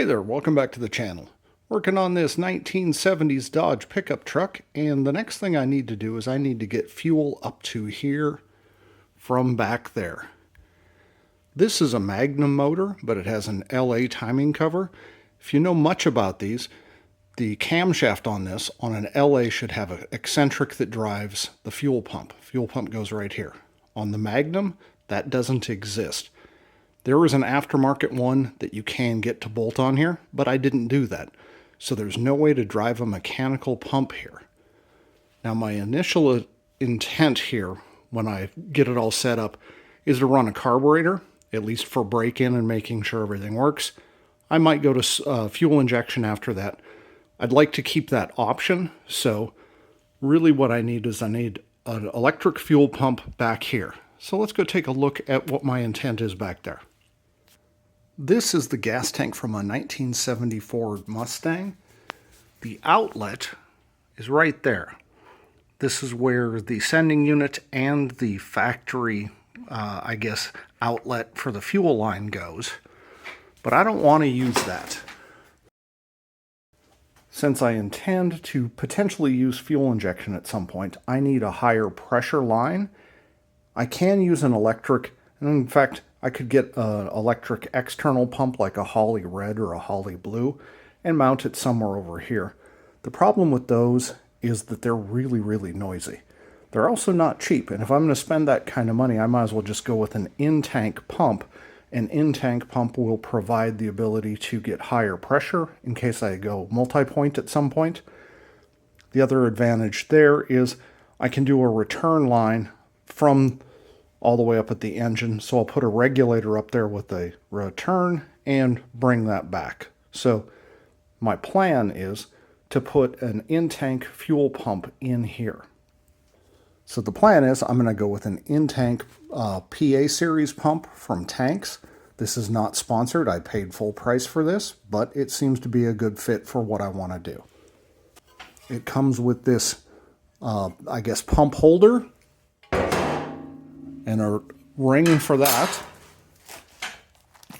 Hey there, welcome back to the channel. Working on this 1970s Dodge pickup truck, and the next thing I need to do is I need to get fuel up to here from back there. This is a Magnum motor, but it has an LA timing cover. If you know much about these, the camshaft on this, on an LA, should have an eccentric that drives the fuel pump. Fuel pump goes right here. On the Magnum, that doesn't exist. There is an aftermarket one that you can get to bolt on here, but I didn't do that. So there's no way to drive a mechanical pump here. Now my initial intent here, when I get it all set up, is to run a carburetor, at least for break-in and making sure everything works. I might go to fuel injection after that. I'd like to keep that option, so really what I need is an electric fuel pump back here. So let's go take a look at what my intent is back there. This is the gas tank from a 1974 Mustang. The outlet is right there. This is where the sending unit and the factory, outlet for the fuel line goes. But I don't want to use that. Since I intend to potentially use fuel injection at some point, I need a higher pressure line. I can use an electric, and in fact, I could get an electric external pump like a Holly Red or a Holly Blue and mount it somewhere over here. The problem with those is that they're really, really noisy. They're also not cheap, and if I'm going to spend that kind of money, I might as well just go with an in-tank pump. An in-tank pump will provide the ability to get higher pressure in case I go multi-point at some point. The other advantage there is I can do a return line from all the way up at the engine, so I'll put a regulator up there with a return and bring that back. So my plan is to put an in-tank fuel pump in here. So the plan is I'm going to go with an in-tank PA series pump from Tanks. This is not sponsored. I paid full price for this, but it seems to be a good fit for what I want to do. It comes with this, pump holder and a ring for that.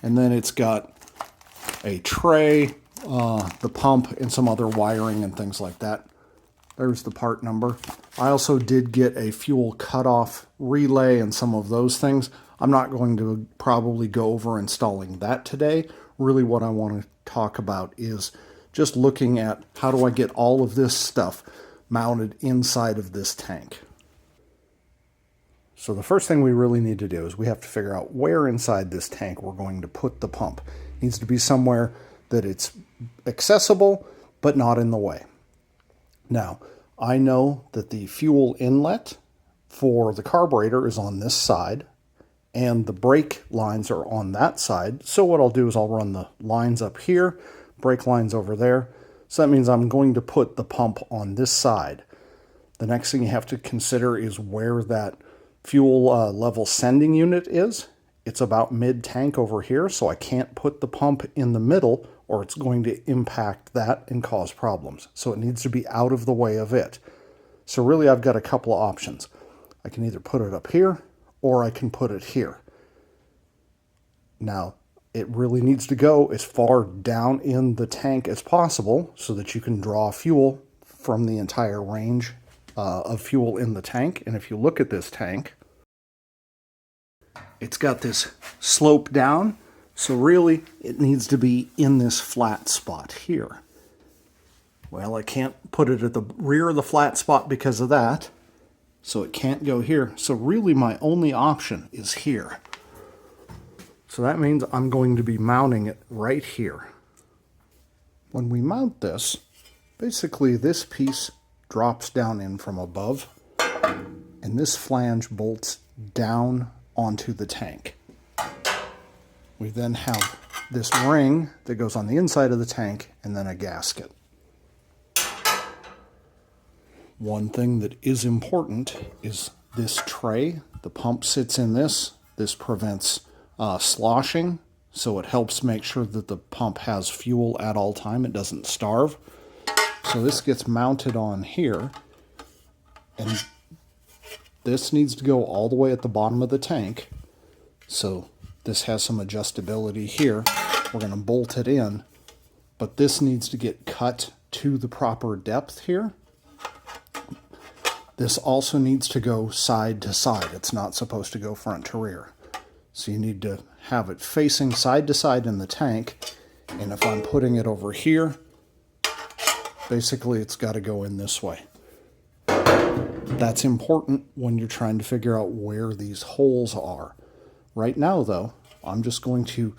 And then it's got a tray, the pump, and some other wiring and things like that. There's the part number. I also did get a fuel cutoff relay and some of those things. I'm not going to probably go over installing that today. Really what I want to talk about is just looking at how do I get all of this stuff mounted inside of this tank. So the first thing we really need to do is we have to figure out where inside this tank we're going to put the pump. It needs to be somewhere that it's accessible, but not in the way. Now, I know that the fuel inlet for the carburetor is on this side, and the brake lines are on that side. So what I'll do is I'll run the lines up here, brake lines over there. So that means I'm going to put the pump on this side. The next thing you have to consider is where that fuel level sending unit is. It's about mid-tank over here, so I can't put the pump in the middle or it's going to impact that and cause problems. So it needs to be out of the way of it. So really I've got a couple of options. I can either put it up here or I can put it here. Now, it really needs to go as far down in the tank as possible so that you can draw fuel from the entire range of fuel in the tank. And if you look at this tank, it's got this slope down, so really it needs to be in this flat spot here. Well, I can't put it at the rear of the flat spot because of that, so it can't go here. So really my only option is here. So that means I'm going to be mounting it right here. When we mount this, basically this piece drops down in from above, and this flange bolts down onto the tank. We then have this ring that goes on the inside of the tank, and then a gasket. One thing that is important is this tray. The pump sits in this. This prevents sloshing, so it helps make sure that the pump has fuel at all time. It doesn't starve. So this gets mounted on here, and this needs to go all the way at the bottom of the tank. So this has some adjustability here. We're going to bolt it in but this needs to get cut to the proper depth here. This also needs to go side to side. It's not supposed to go front to rear. So you need to have it facing side to side in the tank. And if I'm putting it over here, basically it's got to go in this way. That's important when you're trying to figure out where these holes are. Right now, though, I'm just going to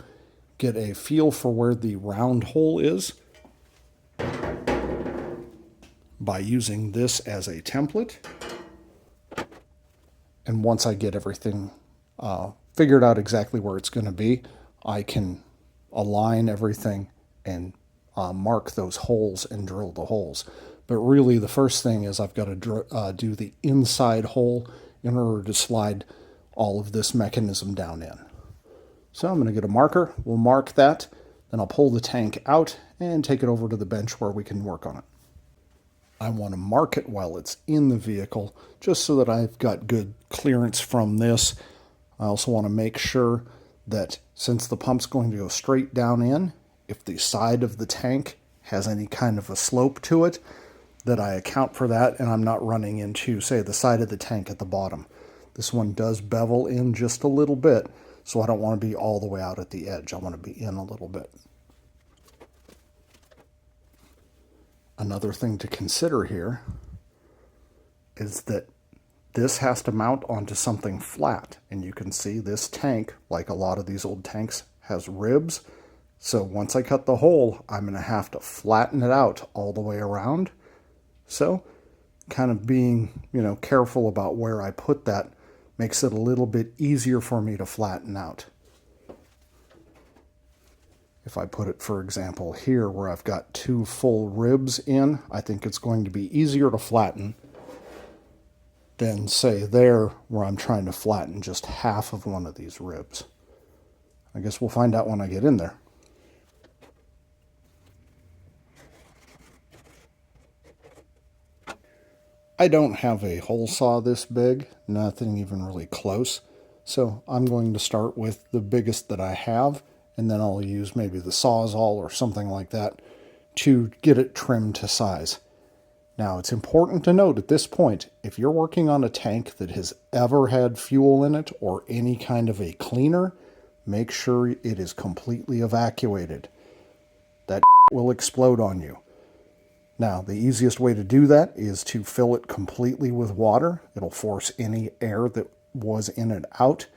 get a feel for where the round hole is by using this as a template. And once I get everything figured out exactly where it's going to be, I can align everything and mark those holes and drill the holes. But really the first thing is I've got to do the inside hole in order to slide all of this mechanism down in. So I'm going to get a marker, we'll mark that, then I'll pull the tank out and take it over to the bench where we can work on it. I want to mark it while it's in the vehicle, just so that I've got good clearance from this. I also want to make sure that since the pump's going to go straight down in, if the side of the tank has any kind of a slope to it, that I account for that and I'm not running into, say, the side of the tank at the bottom. This one does bevel in just a little bit, so I don't want to be all the way out at the edge. I want to be in a little bit. Another thing to consider here is that this has to mount onto something flat. And you can see this tank, like a lot of these old tanks, has ribs. So once I cut the hole, I'm going to have to flatten it out all the way around. So kind of being, careful about where I put that makes it a little bit easier for me to flatten out. If I put it, for example, here where I've got 2 full ribs in, I think it's going to be easier to flatten than, say, there where I'm trying to flatten just half of one of these ribs. I guess we'll find out when I get in there. I don't have a hole saw this big, nothing even really close, so I'm going to start with the biggest that I have, and then I'll use maybe the Sawzall or something like that to get it trimmed to size. Now, it's important to note at this point, if you're working on a tank that has ever had fuel in it or any kind of a cleaner, make sure it is completely evacuated. That will explode on you. Now, the easiest way to do that is to fill it completely with water. It'll force any air that was in it out.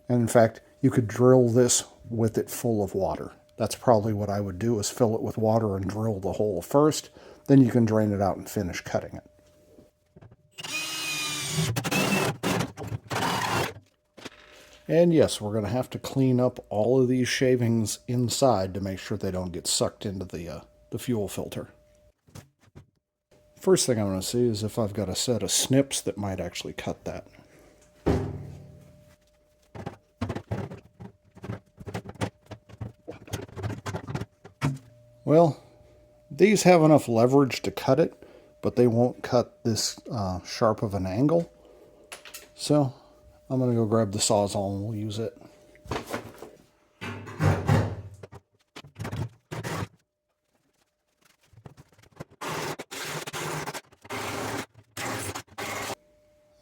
And in fact, you could drill this with it full of water. That's probably what I would do, is fill it with water and drill the hole first. Then you can drain it out and finish cutting it. And yes, we're going to have to clean up all of these shavings inside to make sure they don't get sucked into the fuel filter. First thing I want to see is if I've got a set of snips that might actually cut that. Well, these have enough leverage to cut it, but they won't cut this sharp of an angle. So I'm going to go grab the Sawzall and we'll use it.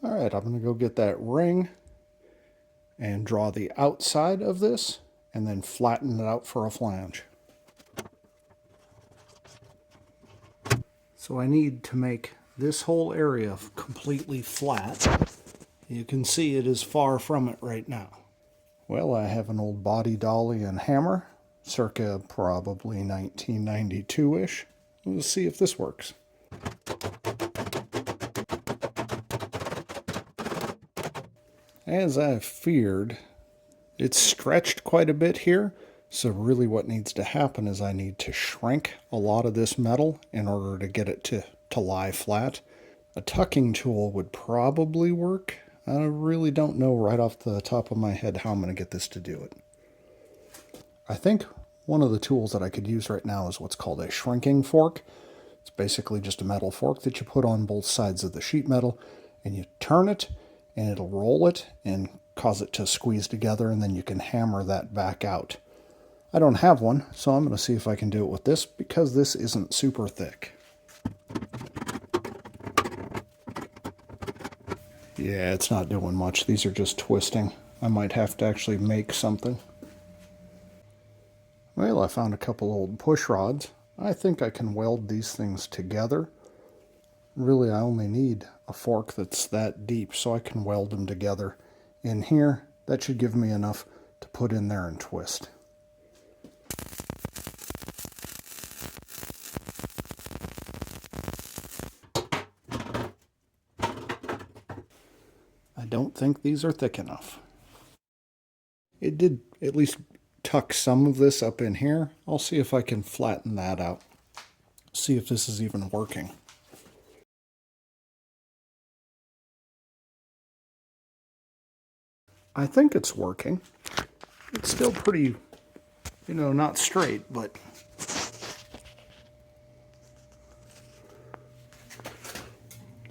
Alright, I'm going to go get that ring and draw the outside of this and then flatten it out for a flange. So I need to make this whole area completely flat. You can see it is far from it right now. Well, I have an old body dolly and hammer, circa probably 1992-ish. Let's see if this works. As I feared, it's stretched quite a bit here. So really what needs to happen is I need to shrink a lot of this metal in order to get it to lie flat. A tucking tool would probably work. I really don't know right off the top of my head how I'm going to get this to do it. I think one of the tools that I could use right now is what's called a shrinking fork. It's basically just a metal fork that you put on both sides of the sheet metal and you turn it and it'll roll it and cause it to squeeze together, and then you can hammer that back out. I don't have one, so I'm going to see if I can do it with this because this isn't super thick. Yeah, it's not doing much. These are just twisting. I might have to actually make something. Well, I found a couple old push rods. I think I can weld these things together. Really, I only need a fork that's that deep, so I can weld them together in here. That should give me enough to put in there and twist. I don't think these are thick enough. It did at least tuck some of this up in here. I'll see if I can flatten that out. See if this is even working. I think it's working. It's still pretty, not straight, but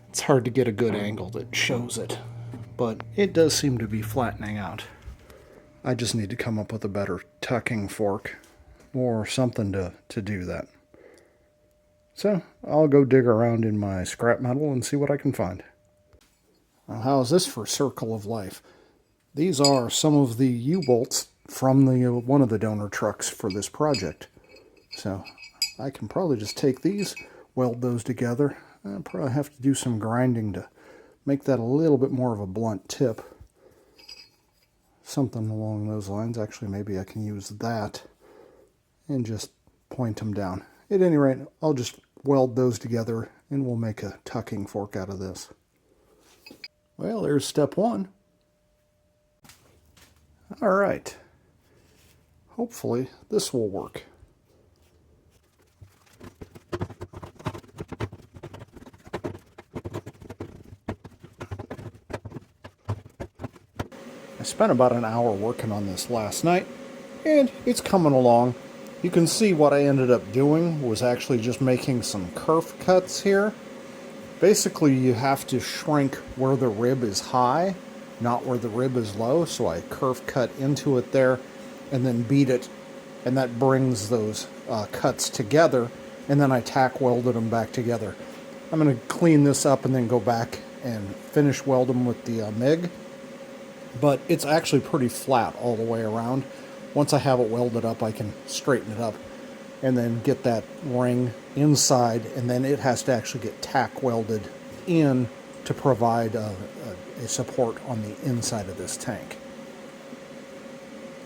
it's hard to get a good angle that shows it. But it does seem to be flattening out. I just need to come up with a better tucking fork or something to do that. So I'll go dig around in my scrap metal and see what I can find. Now, how is this for circle of life? These are some of the U-bolts from one of the donor trucks for this project. So I can probably just take these, weld those together. I'll probably have to do some grinding to make that a little bit more of a blunt tip. Something along those lines. Actually, maybe I can use that and just point them down. At any rate, I'll just weld those together and we'll make a tucking fork out of this. Well, there's step one. All right. Hopefully this will work. I spent about an hour working on this last night, and it's coming along. You can see what I ended up doing was actually just making some kerf cuts here. Basically, you have to shrink where the rib is high, not where the rib is low, so I kerf cut into it there and then beat it, and that brings those cuts together, and then I tack welded them back together. I'm going to clean this up and then go back and finish weld them with the MIG. But it's actually pretty flat all the way around. Once I have it welded up, I can straighten it up and then get that ring inside, and then it has to actually get tack welded in to provide a support on the inside of this tank.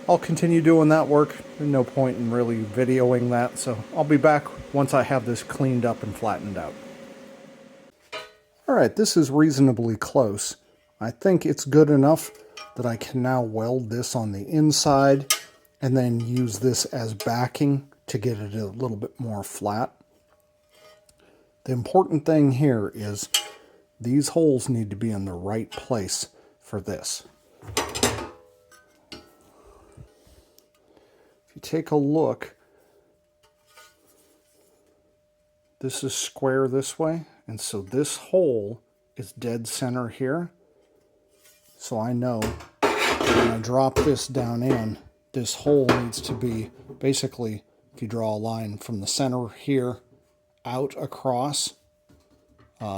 I'll continue doing that work. There's no point in really videoing that, so I'll be back once I have this cleaned up and flattened out. Alright, this is reasonably close. I think it's good enough that I can now weld this on the inside and then use this as backing to get it a little bit more flat. The important thing here is these holes need to be in the right place for this. If you take a look, this is square this way, and so this hole is dead center here. So I know when I drop this down in, this hole needs to be basically, if you draw a line from the center here out across,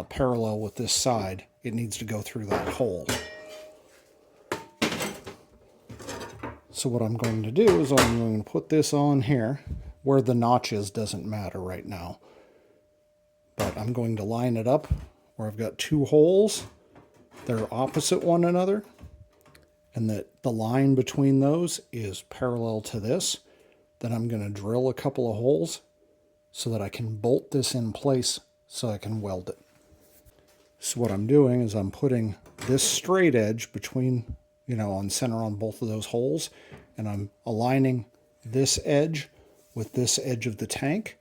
parallel with this side, it needs to go through that hole. So what I'm going to do is I'm going to put this on here. Where the notch is doesn't matter right now. But I'm going to line it up where I've got two holes. They're opposite one another, and that the line between those is parallel to this. Then I'm going to drill a couple of holes so that I can bolt this in place so I can weld it. So what I'm doing is I'm putting this straight edge between, on center on both of those holes, and I'm aligning this edge with this edge of the tank.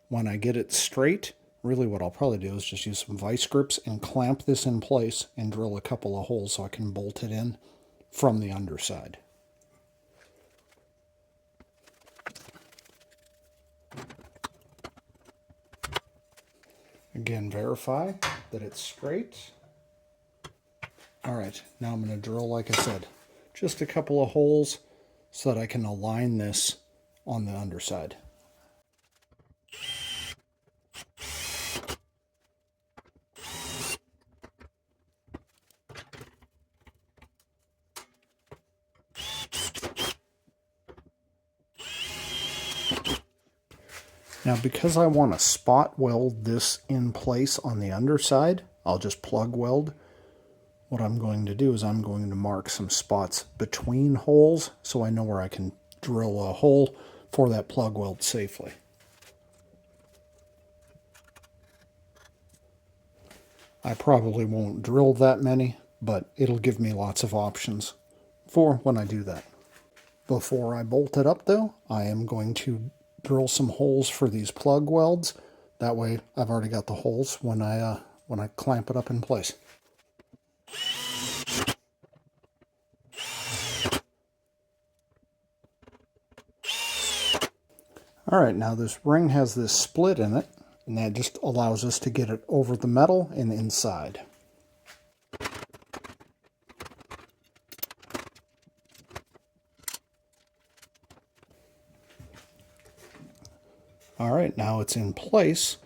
When I get it straight, really what I'll probably do is just use some vice grips and clamp this in place and drill a couple of holes so I can bolt it in from the underside. Again, verify that it's straight. All right, now I'm going to drill, like I said, just a couple of holes so that I can align this on the underside. Now, because I want to spot weld this in place on the underside, I'll just plug weld. What I'm going to do is I'm going to mark some spots between holes so I know where I can drill a hole for that plug weld safely. I probably won't drill that many, but it'll give me lots of options for when I do that. Before I bolt it up though, I am going to drill some holes for these plug welds. That way I've already got the holes when I clamp it up in place. Alright, now this ring has this split in it, and that just allows us to get it over the metal and inside. Alright, now it's in place.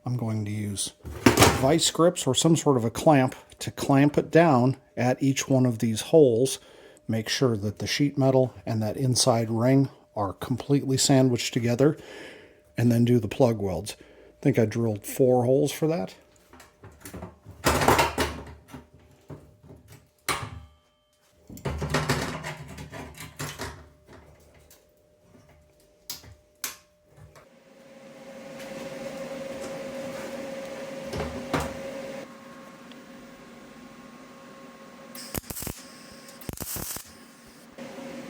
I'm going to use vice grips or some sort of a clamp to clamp it down at each one of these holes. Make sure that the sheet metal and that inside ring are completely sandwiched together, and then do the plug welds. I think I drilled 4 holes for that.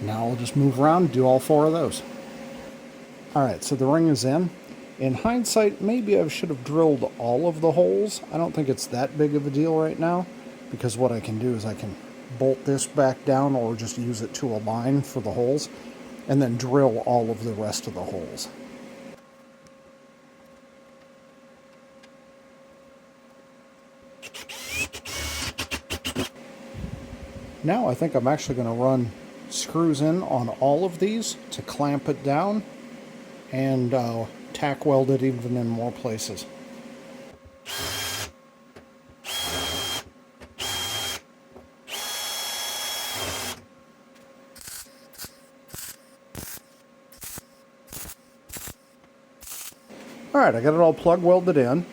Now I'll just move around and do all 4 of those. Alright, so the ring is in. In hindsight, maybe I should have drilled all of the holes. I don't think it's that big of a deal right now, because what I can do is I can bolt this back down or just use it to align for the holes, and then drill all of the rest of the holes. Now I think I'm actually going to run screws in on all of these to clamp it down and tack weld it even in more places. Alright, I got it all plug welded in.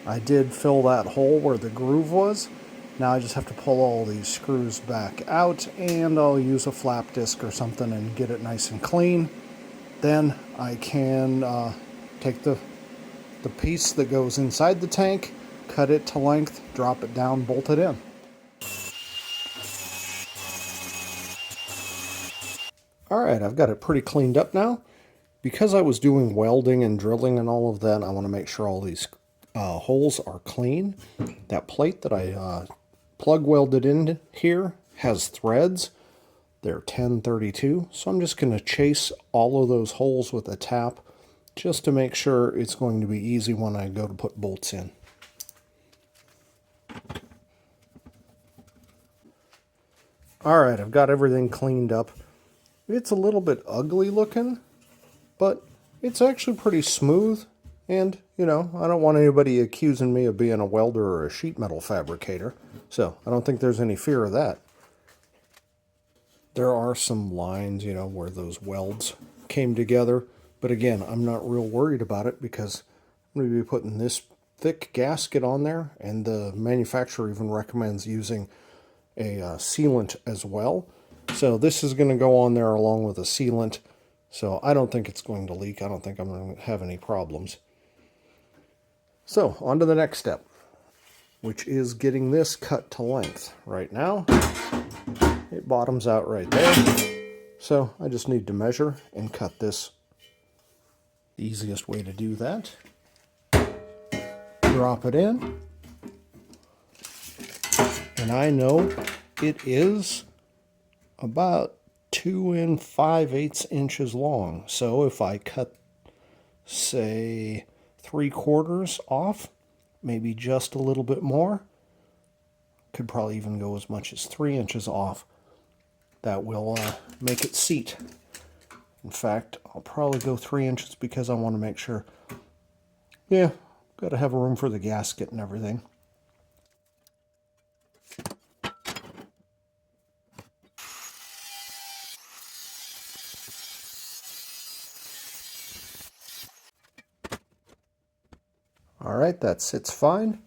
I did fill that hole where the groove was. Now I just have to pull all these screws back out, and I'll use a flap disc or something and get it nice and clean. Then I can take the piece that goes inside the tank, cut it to length, drop it down, bolt it in. Alright, I've got it pretty cleaned up now. Because I was doing welding and drilling and all of that, I want to make sure all these holes are clean. That plate that I plug welded in here has threads. They're 1032, so I'm just going to chase all of those holes with a tap just to make sure it's going to be easy when I go to put bolts in. Alright, I've got everything cleaned up. It's a little bit ugly looking, but it's actually pretty smooth. And, you know, I don't want anybody accusing me of being a welder or a sheet metal fabricator, so I don't think there's any fear of that. There are some lines, you know, where those welds came together, but again, I'm not real worried about it because I'm going to be putting this thick gasket on there, and the manufacturer even recommends using a sealant as well. So this is going to go on there along with a sealant, so I don't think it's going to leak. I don't think I'm going to have any problems. So, on to the next step, which is getting this cut to length. Right now, it bottoms out right there. So, I just need to measure and cut this. The easiest way to do that, drop it in. And I know it is about 2 5/8 inches long. So, if I cut, say, 3/4 off, maybe just a little bit more, could probably even go as much as 3 inches off. That will make it seat. In fact, I'll probably go 3 inches because I want to make sure. Yeah, got to have room for the gasket and everything. All right, that sits fine.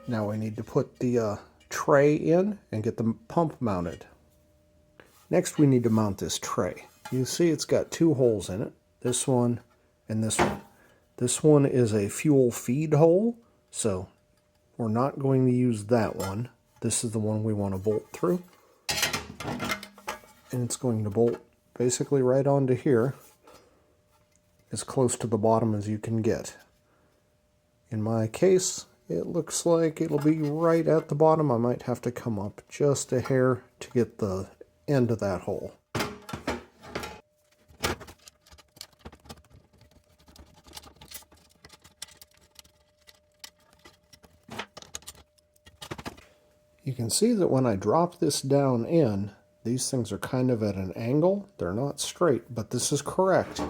Now we need to put the tray in and get the pump mounted. Next, we need to mount this tray. You see it's got 2 holes in it, this one and this one. This one is a fuel feed hole, so we're not going to use that one. This is the one we want to bolt through. And it's going to bolt basically right onto here, as close to the bottom as you can get. In my case, it looks like it'll be right at the bottom. I might have to come up just a hair to get the end of that hole. You can see that when I drop this down in, these things are kind of at an angle. They're not straight, but this is correct.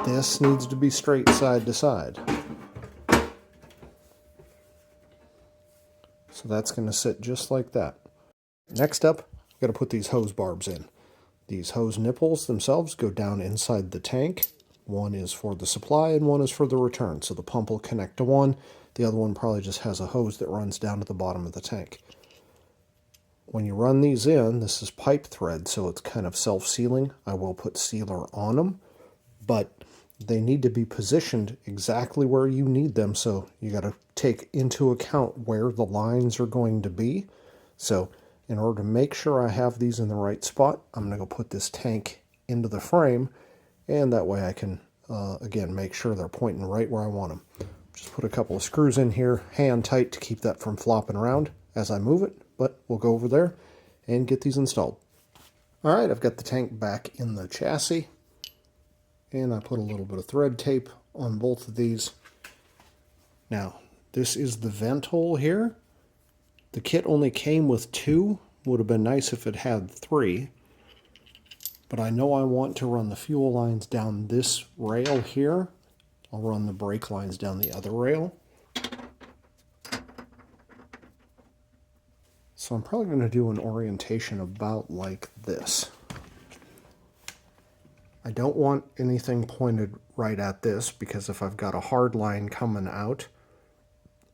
This needs to be straight side to side. So that's going to sit just like that. Next up, I've got to put these hose barbs in. These hose nipples themselves go down inside the tank. One is for the supply and one is for the return. So the pump will connect to one. The other one probably just has a hose that runs down to the bottom of the tank. When you run these in, this is pipe thread, so it's kind of self-sealing. I will put sealer on them, but they need to be positioned exactly where you need them. So you got to take into account where the lines are going to be. So in order to make sure I have these in the right spot, I'm going to go put this tank into the frame, and that way I can, again, make sure they're pointing right where I want them. Just put a couple of screws in here, hand tight to keep that from flopping around as I move it, but we'll go over there and get these installed. All right, I've got the tank back in the chassis, and I put a little bit of thread tape on both of these. Now, this is the vent hole here. The kit only came with 2. Would have been nice if it had 3. But I know I want to run the fuel lines down this rail here. I'll run the brake lines down the other rail. So I'm probably going to do an orientation about like this. I don't want anything pointed right at this, because if I've got a hard line coming out,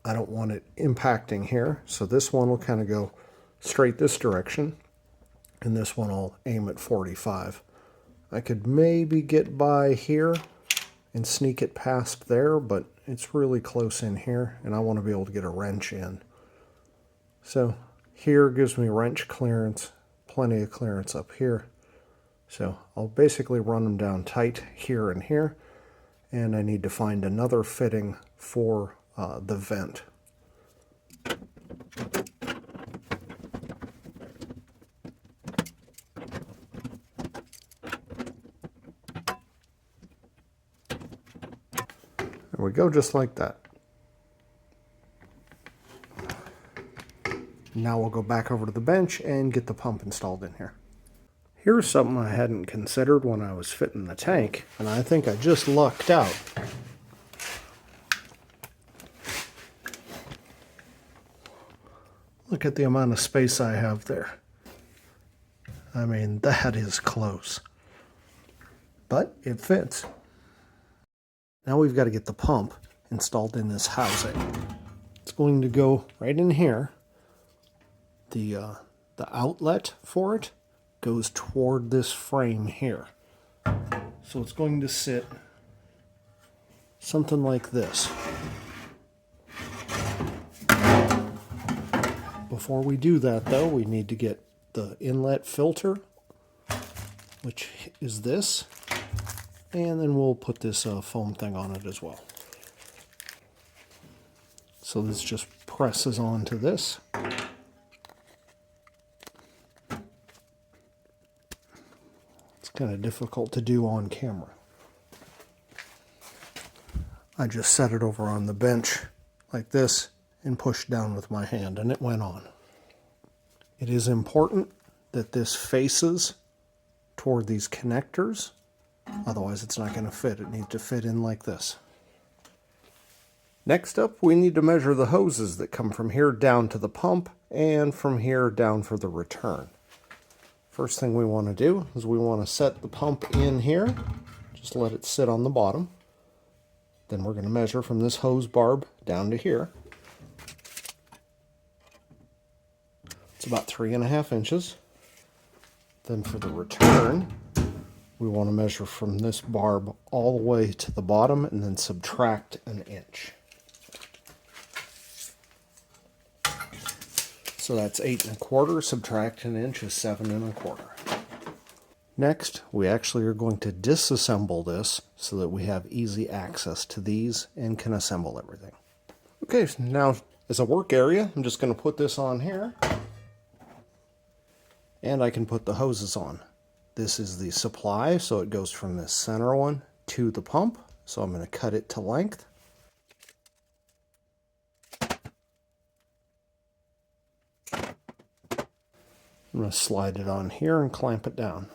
I don't want it impacting here. So this one will kind of go straight this direction, and this one will aim at 45. I could maybe get by here and sneak it past there, but it's really close in here, and I want to be able to get a wrench in. So here gives me wrench clearance, plenty of clearance up here. So I'll basically run them down tight here and here, and I need to find another fitting for the vent. There we go, just like that. Now we'll go back over to the bench and get the pump installed in here. Here's something I hadn't considered when I was fitting the tank, and I think I just lucked out. Look at the amount of space I have there. I mean, that is close. But it fits. Now we've got to get the pump installed in this housing. It's going to go right in here. The outlet for it goes toward this frame here. So it's going to sit something like this. Before we do that, though, we need to get the inlet filter, which is this, and then we'll put this foam thing on it as well. So this just presses onto this. It's kind of difficult to do on camera. I just set it over on the bench like this and pushed down with my hand, and it went on. It is important that this faces toward these connectors. Otherwise it's not going to fit. It needs to fit in like this. Next up, we need to measure the hoses that come from here down to the pump and from here down for the return. First thing we want to do is we want to set the pump in here. Just let it sit on the bottom. Then we're going to measure from this hose barb down to here. It's about 3.5 inches. Then for the return, we want to measure from this barb all the way to the bottom and then subtract 1 inch. So that's 8 1/4, subtract 1 inch is 7 1/4. Next, we actually are going to disassemble this so that we have easy access to these and can assemble everything. Okay, so now as a work area, I'm just going to put this on here. And I can put the hoses on. This is the supply, so it goes from this center one to the pump. So I'm going to cut it to length. I'm going to slide it on here and clamp it down.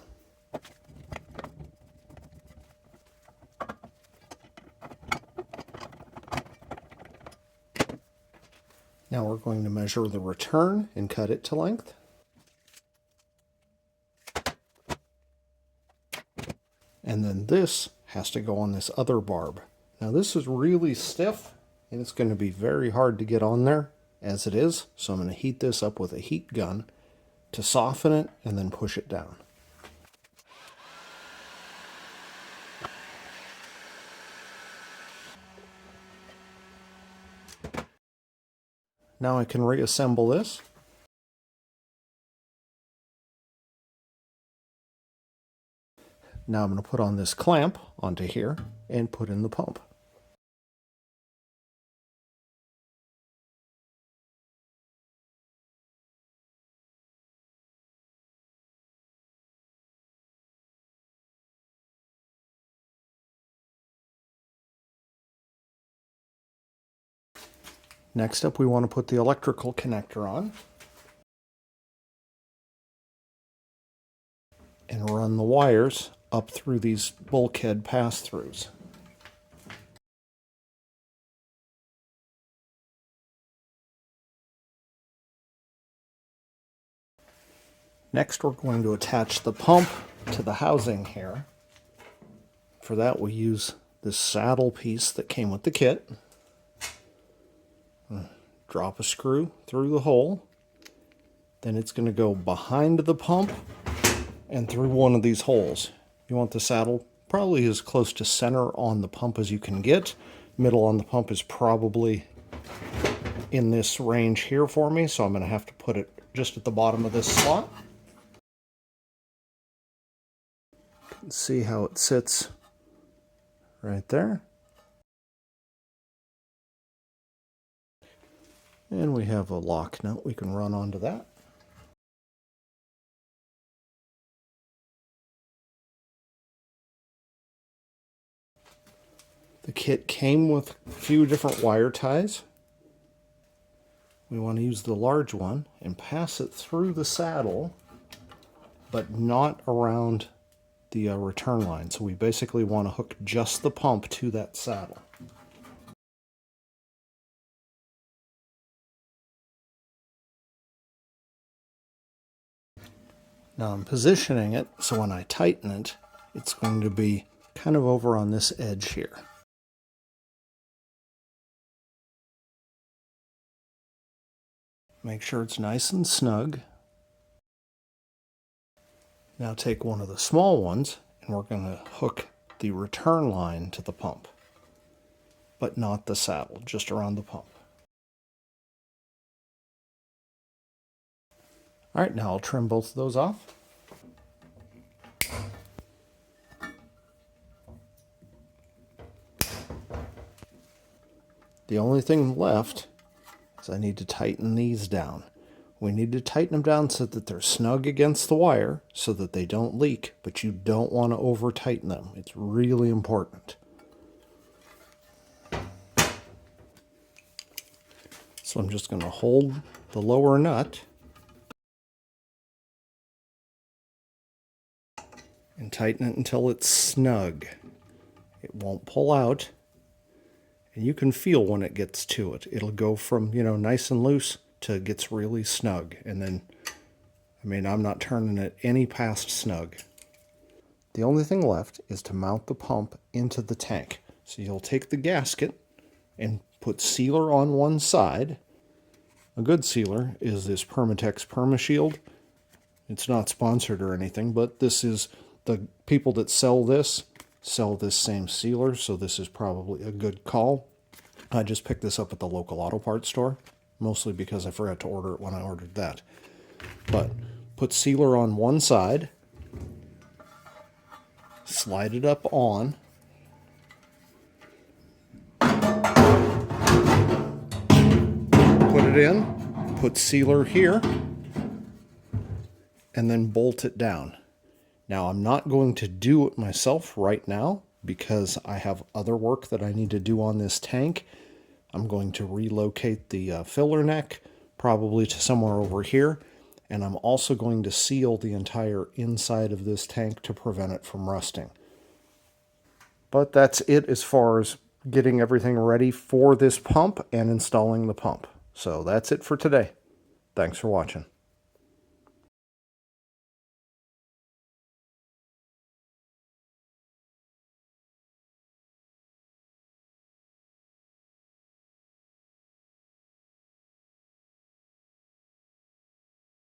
Now we're going to measure the return and cut it to length. And then this has to go on this other barb. Now this is really stiff and it's going to be very hard to get on there as it is. So I'm going to heat this up with a heat gun to soften it and then push it down. Now I can reassemble this. Now I'm going to put on this clamp onto here and put in the pump. Next up, we want to put the electrical connector on and run the wires up through these bulkhead pass-throughs. Next, we're going to attach the pump to the housing here. For that, we use this saddle piece that came with the kit. Drop a screw through the hole. Then it's going to go behind the pump and through one of these holes. You want the saddle probably as close to center on the pump as you can get. Middle on the pump is probably in this range here for me, so I'm going to have to put it just at the bottom of this slot. You can see how it sits right there. And we have a lock nut we can run onto that. The kit came with a few different wire ties. We want to use the large one and pass it through the saddle, but not around the return line. So we basically want to hook just the pump to that saddle. Now I'm positioning it so when I tighten it, it's going to be kind of over on this edge here. Make sure it's nice and snug. Now take one of the small ones and we're going to hook the return line to the pump, but not the saddle, just around the pump. All right, now I'll trim both of those off. The only thing left is I need to tighten these down. We need to tighten them down so that they're snug against the wire so that they don't leak, but you don't want to over tighten them. It's really important. So I'm just going to hold the lower nut and tighten it until it's snug. It won't pull out, and you can feel when it gets to it. It'll go from, nice and loose to it gets really snug, and then, I'm not turning it any past snug. The only thing left is to mount the pump into the tank. So you'll take the gasket and put sealer on one side. A good sealer is this Permatex PermaShield. It's not sponsored or anything, but this is the people that sell this same sealer, so this is probably a good call. I just picked this up at the local auto parts store, mostly because I forgot to order it when I ordered that. But put sealer on one side, slide it up on, put it in, put sealer here, and then bolt it down. Now, I'm not going to do it myself right now because I have other work that I need to do on this tank. I'm going to relocate the filler neck, probably to somewhere over here, and I'm also going to seal the entire inside of this tank to prevent it from rusting. But that's it as far as getting everything ready for this pump and installing the pump. So that's it for today. Thanks for watching.